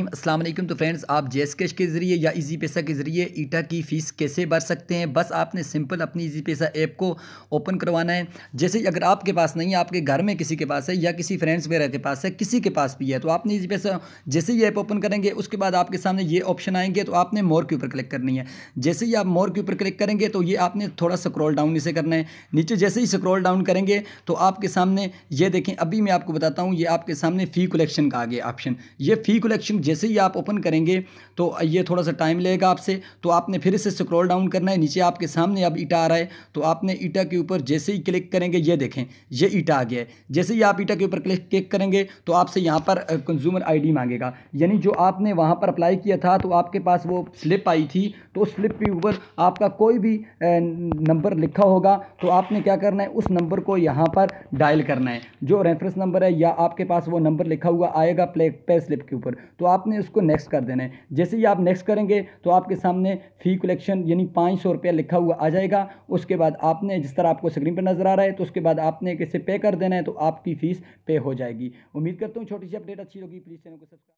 अस्सलाम वालेकुम। तो फ्रेंड्स, आप जेएस कैश के ज़रिए या इजी पैसा के ज़रिए ईटा की फ़ीस कैसे भर सकते हैं। बस आपने सिंपल अपनी इजी पैसा ऐप को ओपन करवाना है। जैसे अगर आपके पास नहीं है, आपके घर में किसी के पास है या किसी फ्रेंड्स वगैरह के पास है, किसी के पास भी है, तो आपने इजी पैसा जैसे ही ऐप ओपन करेंगे उसके बाद आपके सामने ये ऑप्शन आएंगे, तो आपने मोर के ऊपर क्लिक करनी है। जैसे ही आप मोर के ऊपर क्लिक करेंगे तो ये आपने थोड़ा स्क्रॉल डाउन इसे करना है। नीचे जैसे ही स्क्रॉल डाउन करेंगे तो आपके सामने ये देखें, अभी मैं आपको बताता हूँ, ये आपके सामने फ़ी कलेक्शन का आ गया ऑप्शन। ये फ़ी कलेक्शन जैसे ही आप ओपन करेंगे तो ये थोड़ा सा टाइम लेगा आपसे, तो आपने फिर से स्क्रॉल डाउन करना है। नीचे आपके सामने अब ईटा आ रहा है, तो आपने ईटा के ऊपर जैसे ही क्लिक करेंगे, ये देखें ये ईटा आ गया है। जैसे ही आप ईटा के ऊपर क्लिक करेंगे तो आपसे यहाँ पर कंज्यूमर आईडी मांगेगा, यानी जो आपने वहाँ पर अप्लाई किया था तो आपके पास वो स्लिप आई थी, तो उस स्लिप के ऊपर आपका कोई भी नंबर लिखा होगा, तो आपने क्या करना है, उस नंबर को यहाँ पर डायल करना है। जो रेफरेंस नंबर है या आपके पास वो नंबर लिखा हुआ आएगा पे स्लिप के ऊपर, तो आपने उसको नेक्स्ट कर देना है। जैसे ही आप नेक्स्ट करेंगे तो आपके सामने फ़ी कलेक्शन यानी 500 रुपया लिखा हुआ आ जाएगा। उसके बाद आपने जिस तरह आपको स्क्रीन पर नज़र आ रहा है, तो उसके बाद आपने इसे पे कर देना है, तो आपकी फ़ीस पे हो जाएगी। उम्मीद करता हूँ छोटी सी अपडेट अच्छी होगी। प्लीज़ चैनल को सब्सक्राइब।